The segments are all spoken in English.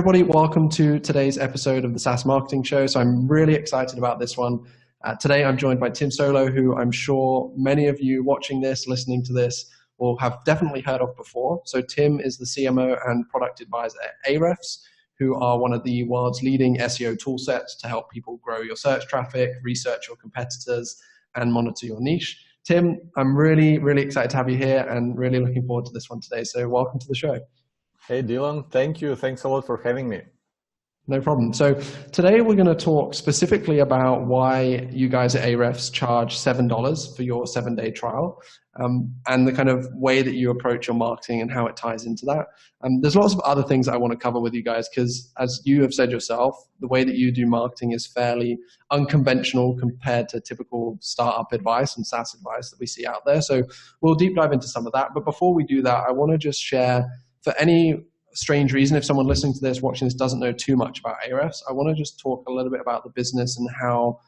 everybody, welcome to today's episode of the SaaS Marketing Show. So I'm really excited about this one. Today I'm joined by Tim Soulo, who I'm sure many of you watching this, listening to this, will have definitely heard of before. So Tim is the CMO and product advisor at Ahrefs, who are one of the world's leading SEO toolsets to help people grow your search traffic, research your competitors, and monitor your niche. Tim, I'm really, really excited to have you here and really looking forward to this one today. So welcome to the show. Hey, Dylan. Thank you. Thanks a lot for having me. No problem. So today we're going to talk specifically about why you guys at Ahrefs charge $7 for your 7-day trial, and the kind of way that you approach your marketing and how it ties into that. There's lots of other things that I want to cover with you guys because, as you have said yourself, the way that you do marketing is fairly unconventional compared to typical startup advice and SaaS advice that we see out there. So we'll deep dive into some of that. But before we do that, I want to just share, for any strange reason, if someone listening to this, watching this, doesn't know too much about Ahrefs, I want to just talk a little bit about the business and how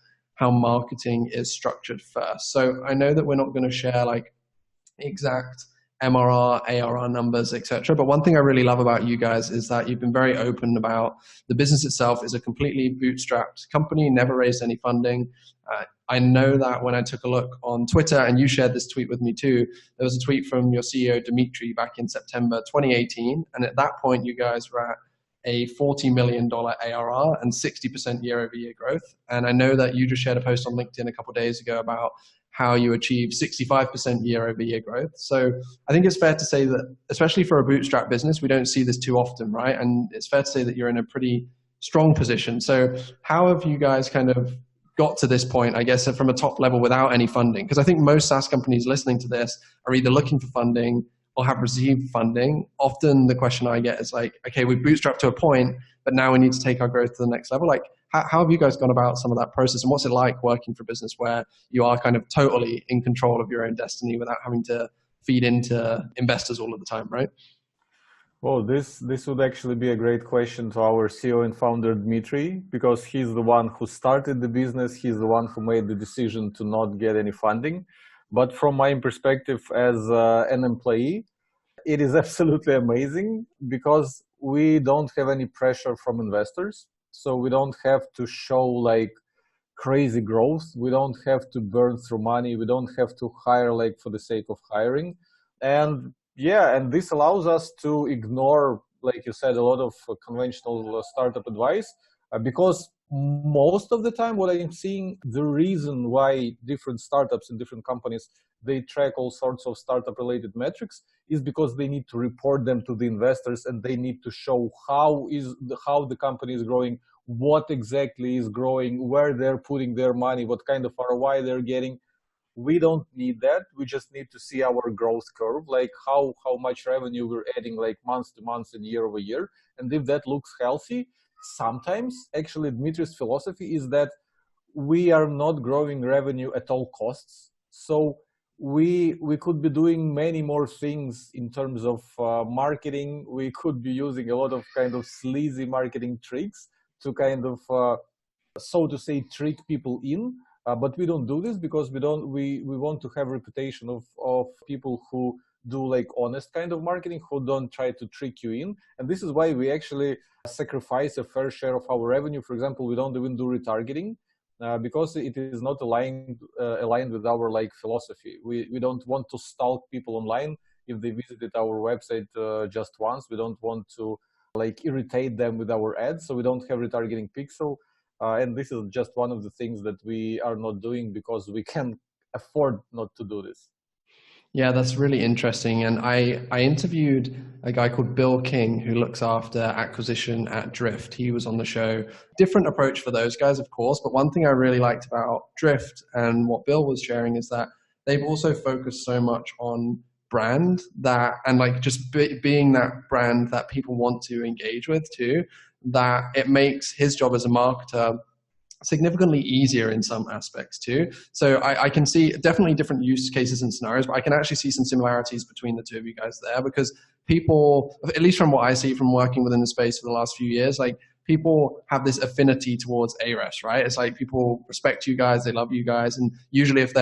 marketing is structured first. So I know that we're not going to share like exact MRR, ARR numbers, etc. But one thing I really love about you guys is that you've been very open about the business itself is a completely bootstrapped company, never raised any funding. I know that when I took a look on Twitter, and you shared this tweet with me too, there was a tweet from your CEO, Dimitri, back in September 2018. And at that point, you guys were at a $40 million ARR and 60% year-over-year growth. And I know that you just shared a post on LinkedIn a couple of days ago about how you achieved 65% year-over-year growth. So I think it's fair to say that, especially for a bootstrap business, we don't see this too often, right? And it's fair to say that you're in a pretty strong position. So how have you guys kind of got to this point, I guess, from a top level without any funding? Because I think most SaaS companies listening to this are either looking for funding or have received funding. Often the question I get is like, okay, we've bootstrapped to a point, but now we need to take our growth to the next level. Like, how have you guys gone about some of that process? And what's it like working for a business where you are kind of totally in control of your own destiny without having to feed into investors all of the time, right? Well, this would actually be a great question to our CEO and founder, Dmitry, because he's the one who started the business. He's the one who made the decision to not get any funding. But from my perspective as an employee, it is absolutely amazing because we don't have any pressure from investors. So we don't have to show like crazy growth. We don't have to burn through money. We don't have to hire like for the sake of hiring. And this allows us to ignore, like you said, a lot of conventional startup advice because most of the time what I'm seeing, the reason why different startups and different companies, they track all sorts of startup related metrics is because they need to report them to the investors and they need to show how the company is growing, what exactly is growing, where they're putting their money, what kind of ROI they're getting. We don't need that. We just need to see our growth curve, like how much revenue we're adding like month to month and year over year. And if that looks healthy, sometimes actually Dmitri's philosophy is that we are not growing revenue at all costs. So we could be doing many more things in terms of marketing. We could be using a lot of kind of sleazy marketing tricks to kind of, so to say, trick people in. But we don't do this because we want to have a reputation of people who do like honest kind of marketing, who don't try to trick you in. And this is why we actually sacrifice a fair share of our revenue. For example, we don't even do retargeting because it is not aligned with our like philosophy. We don't want to stalk people online if they visited our website just once. We don't want to like irritate them with our ads. So we don't have retargeting pixel. And this is just one of the things that we are not doing because we can afford not to do this. Yeah, that's really interesting. And I interviewed a guy called Bill King who looks after acquisition at Drift. He was on the show. Different approach for those guys, of course. But one thing I really liked about Drift and what Bill was sharing is that they've also focused so much on brand and like just being that brand that people want to engage with too, that it makes his job as a marketer significantly easier in some aspects too. So I can see definitely different use cases and scenarios, but I can actually see some similarities between the two of you guys there because people, at least from what I see from working within the space for the last few years, like people have this affinity towards Ahrefs, right? It's like people respect you guys, they love you guys. And usually if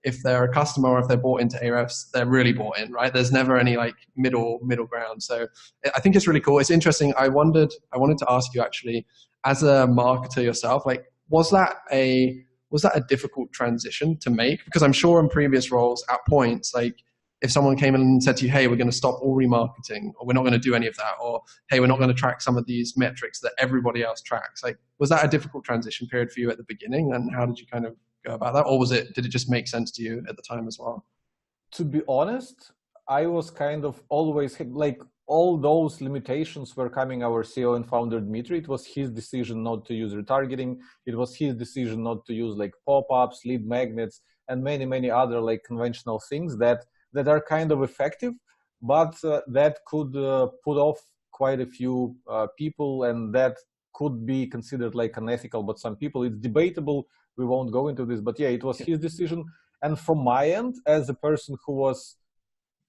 if they're a customer or if they're bought into Ahrefs, they're really bought in, right? There's never any like middle ground. So I think it's really cool. It's interesting. I wanted to ask you actually, as a marketer yourself, like, was that a difficult transition to make? Because I'm sure in previous roles at points, like if someone came in and said to you, hey, we're going to stop all remarketing, or we're not going to do any of that, or hey, we're not going to track some of these metrics that everybody else tracks. Like, was that a difficult transition period for you at the beginning? And how did you kind of go about that? Or did it just make sense to you at the time as well? To be honest, I was kind of always like, all those limitations were coming our CEO and founder Dmitry. It was his decision not to use retargeting. It was his decision not to use like pop-ups, lead magnets, and many other like conventional things that are kind of effective, but that could put off quite a few people, and that could be considered like unethical. But some people, it's debatable. We won't go into this, but yeah, it was his decision. And from my end, as a person who was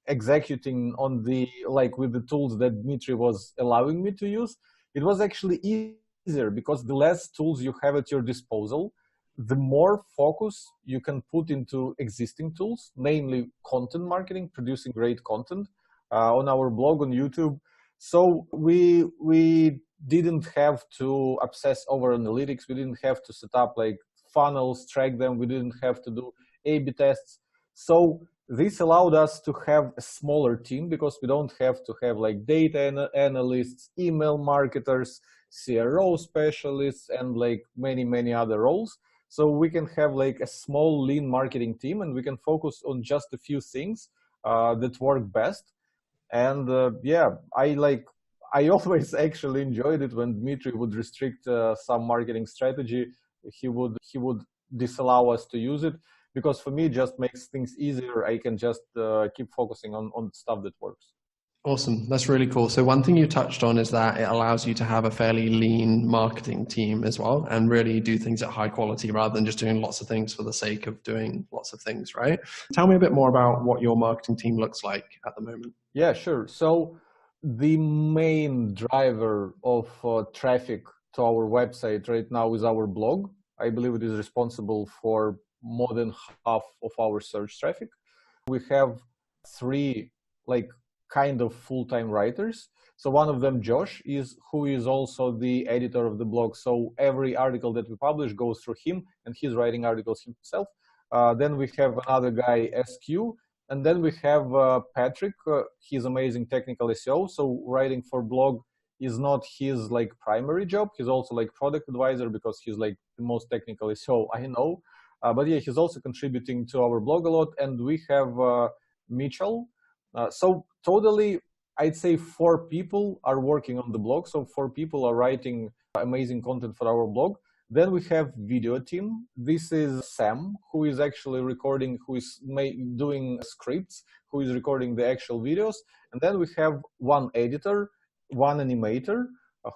executing on the like with the tools that Dmitry was allowing me to use, it was actually easier, because the less tools you have at your disposal, the more focus you can put into existing tools, namely content marketing, producing great content on our blog, on YouTube. So we didn't have to obsess over analytics. We didn't have to set up like funnels, track them. We didn't have to do A/B tests. So this allowed us to have a smaller team, because we don't have to have like data analysts, email marketers, CRO specialists, and like many other roles. So we can have like a small lean marketing team, and we can focus on just a few things that work best. And yeah, I always actually enjoyed it when Dmitry would restrict some marketing strategy. He would disallow us to use it, because for me it just makes things easier. I can just keep focusing on stuff that works. Awesome. That's really cool. So one thing you touched on is that it allows you to have a fairly lean marketing team as well, and really do things at high quality rather than just doing lots of things for the sake of doing lots of things, right? Tell me a bit more about what your marketing team looks like at the moment. Yeah, sure. So the main driver of traffic to our website right now is our blog. I believe it is responsible for more than half of our search traffic. We have 3 like kind of full-time writers. So one of them, Josh, who is also the editor of the blog. So every article that we publish goes through him, and he's writing articles himself. Then we have another guy, SQ, and then we have Patrick. He's amazing technical SEO. So writing for blog is not his like primary job. He's also like product advisor, because he's like the most technical SEO I know. But yeah, he's also contributing to our blog a lot. And we have Mitchell. So totally, I'd say 4 people are working on the blog. So 4 people are writing amazing content for our blog. Then we have video team. This is Sam, who is actually recording, who is doing scripts, who is recording the actual videos. And then we have 1 editor, 1 animator,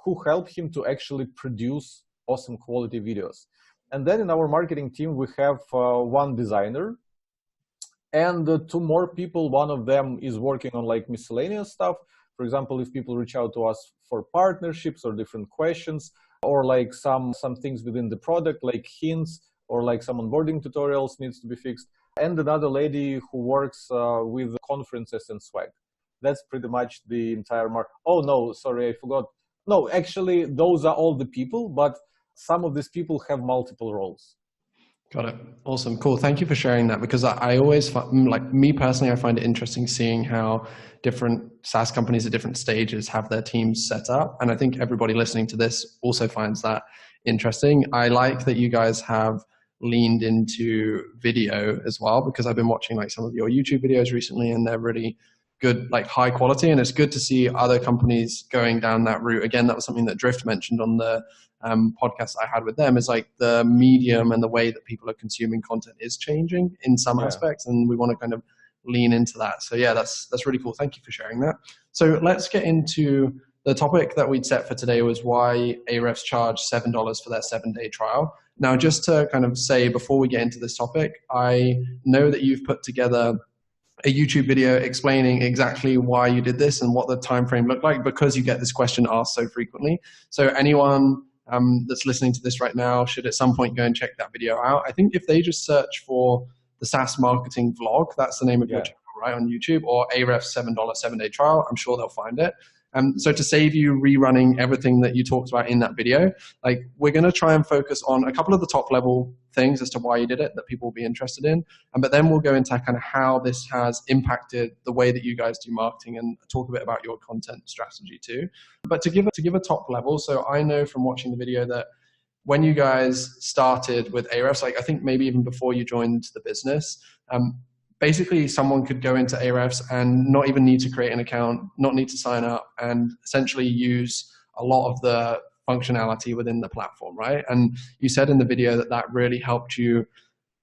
who help him to actually produce awesome quality videos. And then in our marketing team, we have 1 designer and 2 more people. One of them is working on like miscellaneous stuff. For example, if people reach out to us for partnerships or different questions, or like some things within the product, like hints, or like some onboarding tutorials needs to be fixed. And another lady who works with conferences and swag. That's pretty much the entire Oh no, sorry, I forgot. No, actually, those are all the people, but some of these people have multiple roles. Got it. Awesome. Cool. Thank you for sharing that, because I always, like me personally, I find it interesting seeing how different SaaS companies at different stages have their teams set up. And I think everybody listening to this also finds that interesting. I like that you guys have leaned into video as well, because I've been watching like some of your YouTube videos recently, and they're really good, like high quality. And it's good to see other companies going down that route. Again, that was something that Drift mentioned on the podcast I had with them, is like the medium and the way that people are consuming content is changing in some aspects, and we want to kind of lean into that. So yeah, that's really cool. Thank you for sharing that. So let's get into the topic that we'd set for today, was why Ahrefs charge $7 for their 7-day trial. Now, just to kind of say before we get into this topic, I know that you've put together a YouTube video explaining exactly why you did this and what the time frame looked like, because you get this question asked so frequently. So anyone that's listening to this right now should at some point go and check that video out. I think if they just search for the SaaS marketing vlog. That's the name of your channel, right, on YouTube, or Ahrefs $7 7-day trial. I'm sure they'll find it. So to save you rerunning everything that you talked about in that video, like, we're going to try and focus on a couple of the top level things as to why you did it that people will be interested in. But then we'll go into kind of how this has impacted the way that you guys do marketing and talk a bit about your content strategy too. But to give a top level, so I know from watching the video that when you guys started with Ahrefs, like I think maybe even before you joined the business, basically someone could go into Ahrefs and not even need to create an account, not need to sign up, and essentially use a lot of the functionality within the platform, right? And you said in the video that that really helped you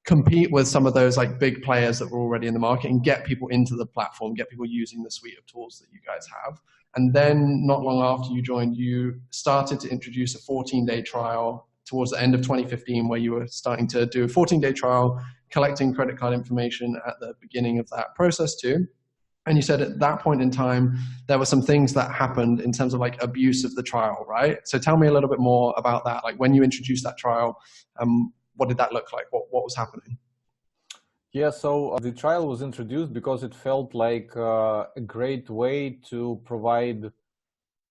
compete with some of those like big players that were already in the market and get people into the platform, get people using the suite of tools that you guys have. And then not long after you joined, you started to introduce a 14-day trial towards the end of 2015, where you were starting to do a 14-day trial, collecting credit card information at the beginning of that process too. And you said at that point in time, there were some things that happened in terms of like abuse of the trial, right? So tell me a little bit more about that. Like when you introduced that trial, what did that look like? What was happening? Yeah, so the trial was introduced because it felt like a great way to provide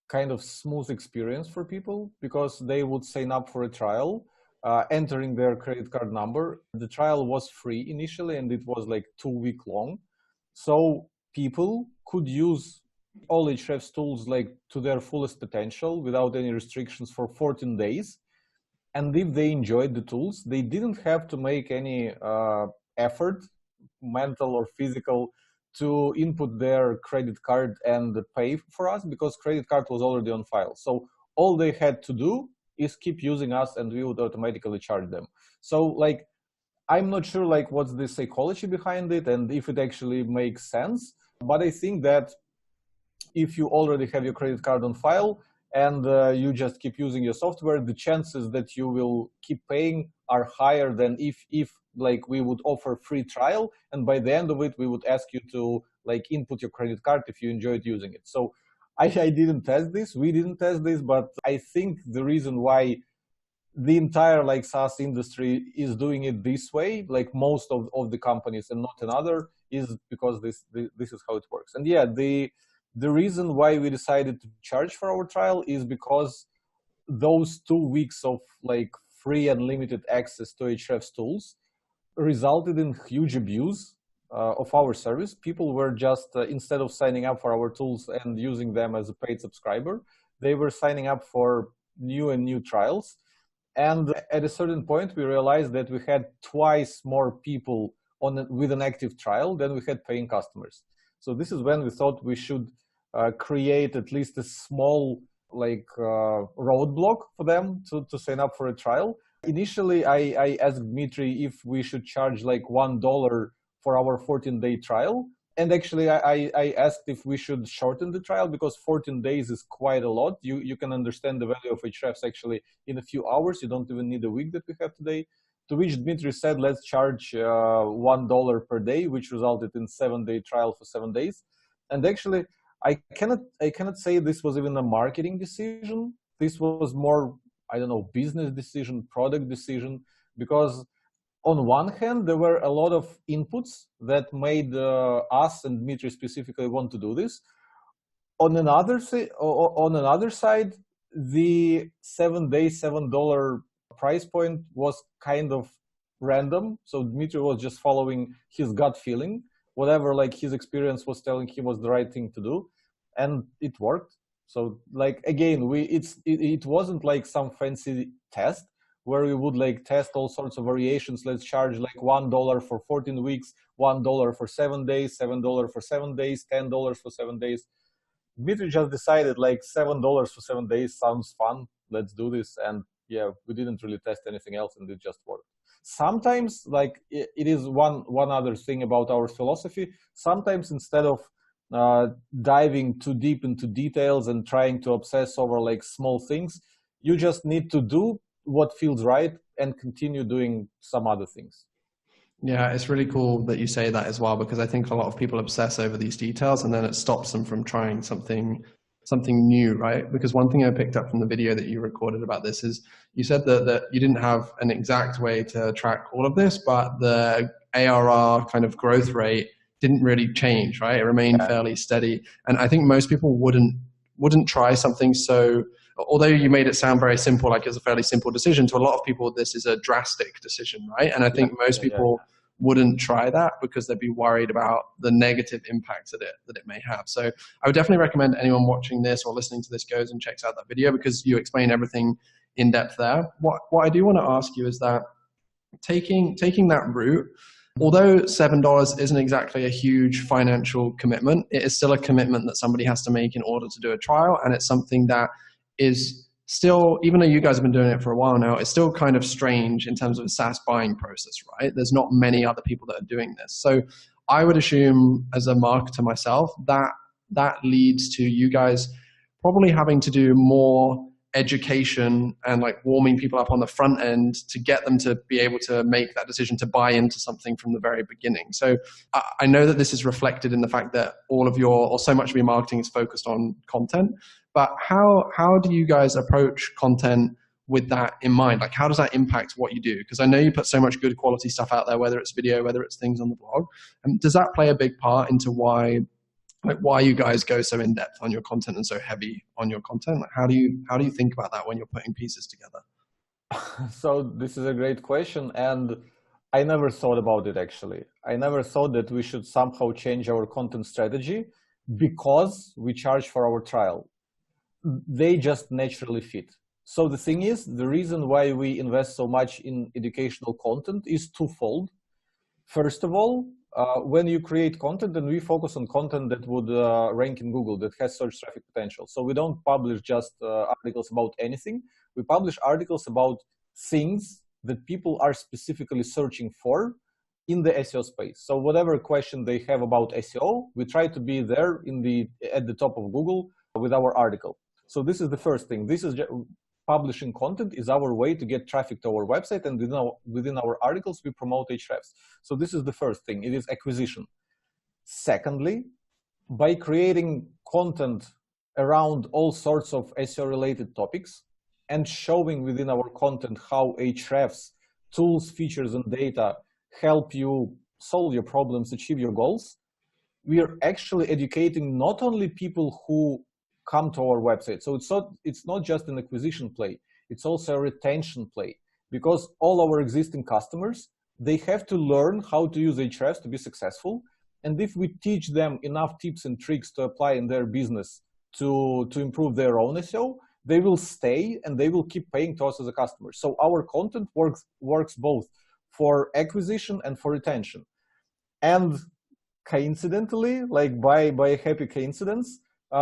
kind of smooth experience for people, because they would sign up for a trial, entering their credit card number. The trial was free initially, and it was like 2-week long. So people could use all Ahrefs tools like to their fullest potential without any restrictions for 14 days. And if they enjoyed the tools, they didn't have to make any effort, mental or physical, to input their credit card and pay for us, because credit card was already on file. So all they had to do is keep using us, and we would automatically charge them. So like, I'm not sure like what's the psychology behind it and if it actually makes sense, but I think that if you already have your credit card on file and you just keep using your software, the chances that you will keep paying are higher than if like we would offer free trial, and by the end of it we would ask you to like input your credit card if you enjoyed using it. So I didn't test this, we didn't test this, but I think the reason why the entire like SaaS industry is doing it this way, like most of the companies and not another, is because this is how it works. And yeah, the reason why we decided to charge for our trial is because those 2 weeks of like free and limited access to Ahrefs tools resulted in huge abuse of our service. People were just, instead of signing up for our tools and using them as a paid subscriber, they were signing up for new trials. And at a certain point, we realized that we had twice more people with an active trial than we had paying customers. So this is when we thought we should create at least a small like roadblock for them to sign up for a trial. Initially, I asked Dmitry if we should charge like $1 for our 14-day trial. And actually, I asked if we should shorten the trial, because 14 days is quite a lot. You can understand the value of Ahrefs actually in a few hours. You don't even need a week that we have today. To which Dmitry said, let's charge $1 per day, which resulted in 7-day trial for 7 days. And actually, I cannot say this was even a marketing decision. This was more, I don't know, business decision, product decision, because on one hand, there were a lot of inputs that made us and Dmitry specifically want to do this. On another side, the 7-day, $7 price point was kind of random. So Dmitry was just following his gut feeling. Whatever like his experience was telling him was the right thing to do, and it worked. So like again, it wasn't like some fancy test where we would like test all sorts of variations. Let's charge like $1 for 14 weeks, $1 for 7 days, $7 for 7 days, $10 for 7 days. Dmitry just decided like $7 for 7 days sounds fun. Let's do this. And yeah, we didn't really test anything else, and it just worked. Sometimes, like it is one other thing about our philosophy. Sometimes instead of diving too deep into details and trying to obsess over like small things, you just need to do what feels right and continue doing some other things. Yeah, it's really cool that you say that as well, because I think a lot of people obsess over these details and then it stops them from trying something new, right? Because one thing I picked up from the video that you recorded about this is you said that you didn't have an exact way to track all of this, but the ARR kind of growth rate didn't really change, right? It remained fairly steady. And I think most people wouldn't try something so, although you made it sound very simple, like it's a fairly simple decision, to a lot of people, this is a drastic decision, right? And I think most people wouldn't try that because they'd be worried about the negative impact that it may have. So I would definitely recommend anyone watching this or listening to this goes and checks out that video, because you explain everything in depth there. What I do want to ask you is that taking that route, although $7 isn't exactly a huge financial commitment, it is still a commitment that somebody has to make in order to do a trial. And it's something that is still, even though you guys have been doing it for a while now, it's still kind of strange in terms of a SaaS buying process, right? There's not many other people that are doing this. So I would assume, as a marketer myself, that leads to you guys probably having to do more education and like warming people up on the front end to get them to be able to make that decision to buy into something from the very beginning. So I know that this is reflected in the fact that so much of your marketing is focused on content, but how do you guys approach content with that in mind? Like, how does that impact what you do? Because I know you put so much good quality stuff out there, whether it's video, whether it's things on the blog. And does that play a big part into why you guys go so in depth on your content and so heavy on your content? Like, how do you think about that when you're putting pieces together? So this is a great question, and I never thought about it actually. I never thought that we should somehow change our content strategy because we charge for our trial. They just naturally fit. So the thing is, the reason why we invest so much in educational content is twofold. First of all, when you create content, then we focus on content that would rank in Google, that has search traffic potential. So we don't publish just articles about anything. We publish articles about things that people are specifically searching for in the SEO space. So whatever question they have about SEO, we try to be there at the top of Google with our article. So this is the first thing. This is publishing content is our way to get traffic to our website, and within our articles, we promote Ahrefs. So this is the first thing. It is acquisition. Secondly, by creating content around all sorts of SEO-related topics and showing within our content how Ahrefs tools, features, and data help you solve your problems, achieve your goals, we are actually educating not only people who come to our website. So it's not just an acquisition play, it's also a retention play, because all our existing customers, they have to learn how to use Ahrefs to be successful. And if we teach them enough tips and tricks to apply in their business to improve their own SEO, they will stay and they will keep paying to us as a customer. So our content works both for acquisition and for retention. And coincidentally, like by a happy coincidence,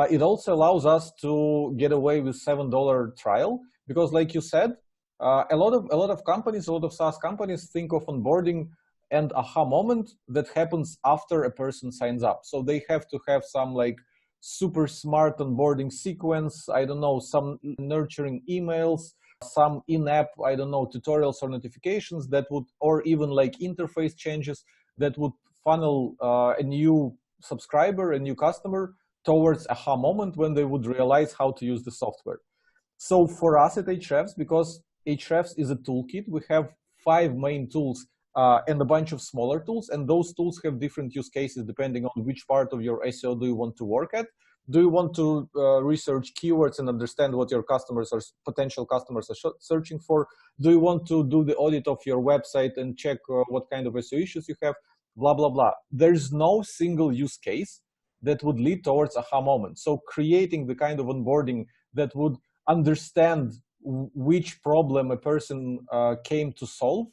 it also allows us to get away with $7 trial, because like you said, a lot of companies, a lot of SaaS companies think of onboarding and aha moment that happens after a person signs up. So they have to have some like super smart onboarding sequence, I don't know, some nurturing emails, some in-app, I don't know, tutorials or notifications that would, or even like interface changes that would funnel a new subscriber, a new customer towards aha moment when they would realize how to use the software. So for us at Ahrefs, because Ahrefs is a toolkit, we have 5 main tools and a bunch of smaller tools, and those tools have different use cases depending on which part of your SEO do you want to work at. Do you want to research keywords and understand what your customers or potential customers are searching for? Do you want to do the audit of your website and check what kind of SEO issues you have? Blah, blah, blah. There's no single use case that would lead towards aha moment. So creating the kind of onboarding that would understand which problem a person came to solve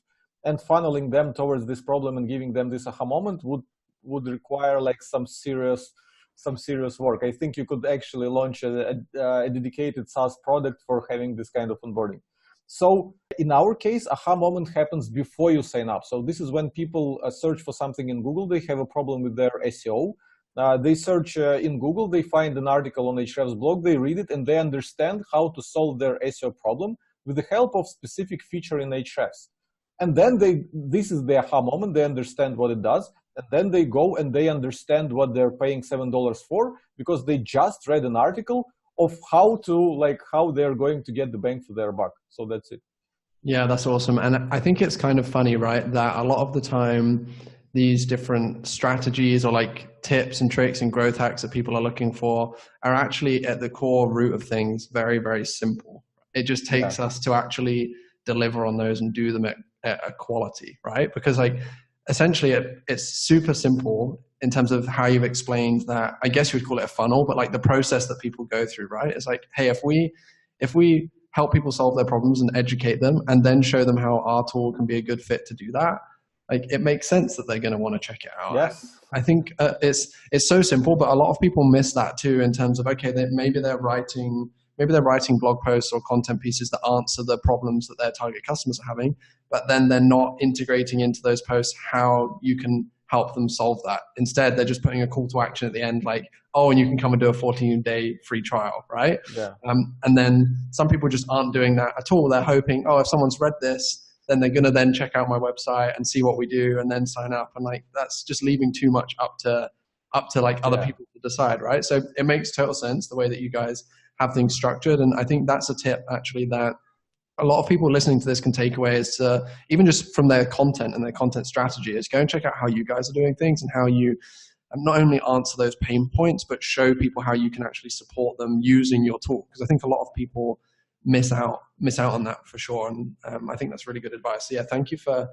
and funneling them towards this problem and giving them this aha moment would require like some serious work. I think you could actually launch a dedicated SaaS product for having this kind of onboarding. So in our case, aha moment happens before you sign up. So this is when people search for something in Google, they have a problem with their SEO. They search in Google, they find an article on Ahrefs blog, they read it, and they understand how to solve their SEO problem with the help of specific feature in Ahrefs. And then this is the aha moment, they understand what it does, and then they go and they understand what they're paying $7 for, because they just read an article of how they're going to get the bang for their buck. So that's it. Yeah, that's awesome. And I think it's kind of funny, right, that a lot of the time these different strategies or like tips and tricks and growth hacks that people are looking for are actually at the core root of things very, very simple. It just Yeah. takes us to actually deliver on those and do them at a quality, right? Because like essentially it's super simple in terms of how you've explained that. I guess you would call it a funnel, but like the process that people go through, right? It's like, hey, if we help people solve their problems and educate them and then show them how our tool can be a good fit to do that, like it makes sense that they're going to want to check it out. Yes. I think it's so simple, but a lot of people miss that too in terms of, okay, maybe they're writing blog posts or content pieces that answer the problems that their target customers are having, but then they're not integrating into those posts how you can help them solve that. Instead, they're just putting a call to action at the end, like, oh, and you can come and do a 14-day free trial, right? Yeah. And then some people just aren't doing that at all. They're hoping, oh, if someone's read this, then they're going to then check out my website and see what we do and then sign up. And like, that's just leaving too much up to like other people to decide, right? So it makes total sense the way that you guys have things structured. And I think that's a tip actually that a lot of people listening to this can take away is to, even just from their content and their content strategy, is go and check out how you guys are doing things and how you not only answer those pain points, but show people how you can actually support them using your tool. Because I think a lot of people miss out on that for sure. And I think that's really good advice. So yeah, thank you for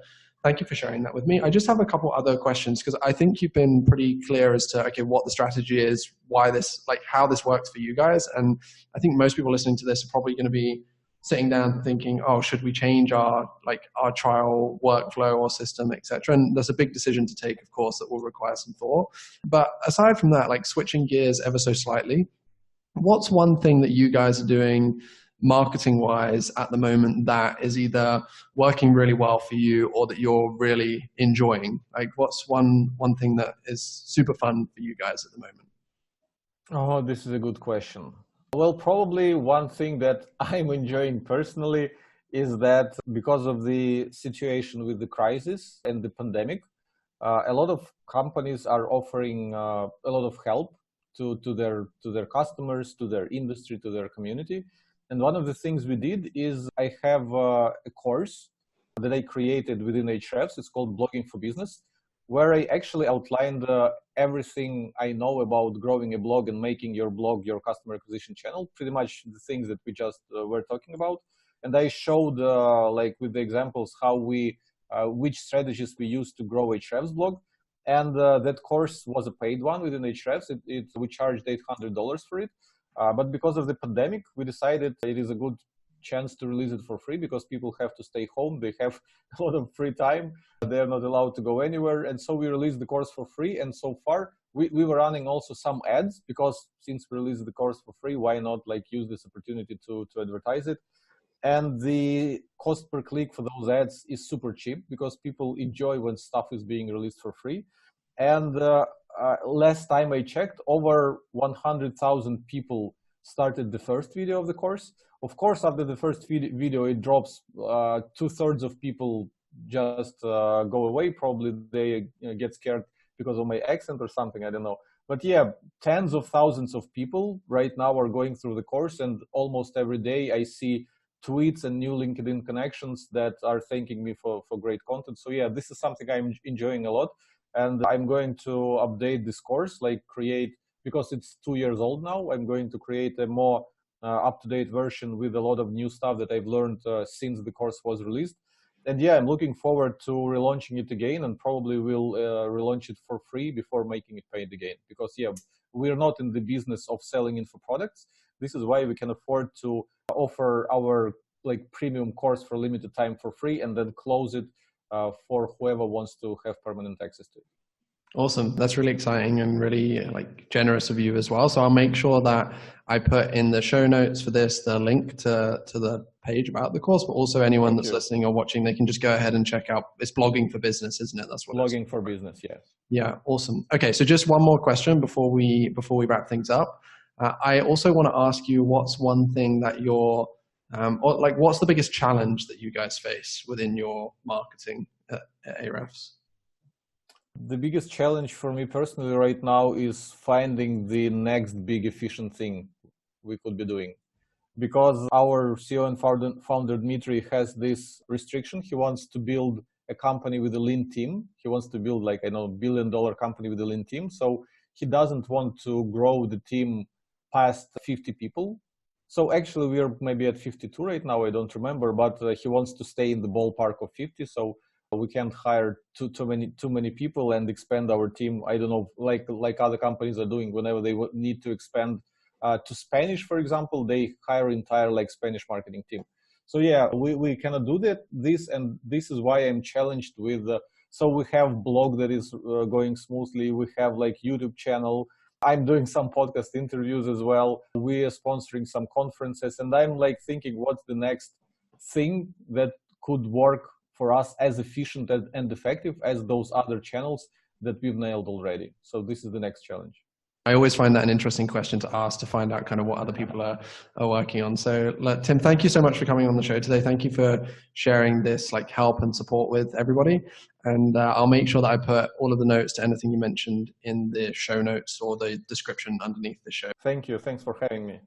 sharing that with me. I just have a couple other questions because I think you've been pretty clear as to, okay, what the strategy is, why this, like how this works for you guys. And I think most people listening to this are probably going to be sitting down thinking, oh, should we change our trial workflow or system, etc. And there's a big decision to take, of course, that will require some thought. But aside from that, like switching gears ever so slightly, what's one thing that you guys are doing marketing wise at the moment that is either working really well for you or that you're really enjoying? Like what's one thing that is super fun for you guys at the moment? Oh, this is a good question. Well, probably one thing that I'm enjoying personally is that because of the situation with the crisis and the pandemic, a lot of companies are offering a lot of help to their customers, to their industry, to their community. And one of the things we did is I have a course that I created within Ahrefs. It's called Blogging for Business, where I actually outlined everything I know about growing a blog and making your blog your customer acquisition channel, pretty much the things that we just were talking about. And I showed, like with the examples, how which strategies we use to grow Ahrefs blog. And that course was a paid one within Ahrefs. We charged $800 for it. But because of the pandemic, we decided it is a good chance to release it for free because people have to stay home. They have a lot of free time. They're not allowed to go anywhere. And so we released the course for free. And so far, we were running also some ads because since we released the course for free, why not like use this opportunity to advertise it? And the cost per click for those ads is super cheap because people enjoy when stuff is being released for free. And last time I checked, over 100,000 people started the first video of the course. Of course, after the first video, it drops. 2/3 of people just go away. Probably they get scared because of my accent or something. I don't know. But yeah, tens of thousands of people right now are going through the course, and almost every day I see tweets and new LinkedIn connections that are thanking me for great content. So yeah, this is something I'm enjoying a lot. And I'm going to update this course, like create, because it's 2 years old now, I'm going to create a more up-to-date version with a lot of new stuff that I've learned since the course was released. And yeah, I'm looking forward to relaunching it again, and probably will relaunch it for free before making it paid again. Because yeah, we're not in the business of selling info products. This is why we can afford to offer our like premium course for limited time for free and then close it for whoever wants to have permanent access to it. Awesome. That's really exciting and really like generous of you as well. So I'll make sure that I put in the show notes for this, the link to the page about the course, but also anyone that's listening or watching, they can just go ahead and check out. It's Blogging for Business, isn't it? That's what Blogging for Business, yes. Yeah, awesome. Okay, so just one more question before we wrap things up. I also want to ask you, what's one thing that you're, or like, what's the biggest challenge that you guys face within your marketing at Ahrefs? The biggest challenge for me personally right now is finding the next big efficient thing we could be doing. because our CEO and founder Dmitry has this restriction. He wants to build a company with a lean team. He wants to build like, $1 billion company with a lean team. So he doesn't want to grow the team past 50 people. So actually we are maybe at 52 right now, I don't remember, but he wants to stay in the ballpark of 50. So we can't hire too many people and expand our team. I don't know, like other companies are doing. Whenever they need to expand to Spanish, for example, they hire entire like Spanish marketing team. So yeah, we cannot do this, and this is why I'm challenged with. So we have blog that is going smoothly. We have like YouTube channel. I'm doing some podcast interviews as well. We are sponsoring some conferences, and I'm like thinking, what's the next thing that could work for us as efficient and effective as those other channels that we've nailed already. So this is the next challenge. I always find that an interesting question to ask to find out kind of what other people are working on. So Tim, thank you so much for coming on the show today. Thank you for sharing this like help and support with everybody. And I'll make sure that I put all of the notes to anything you mentioned in the show notes or the description underneath the show. Thank you. Thanks for having me.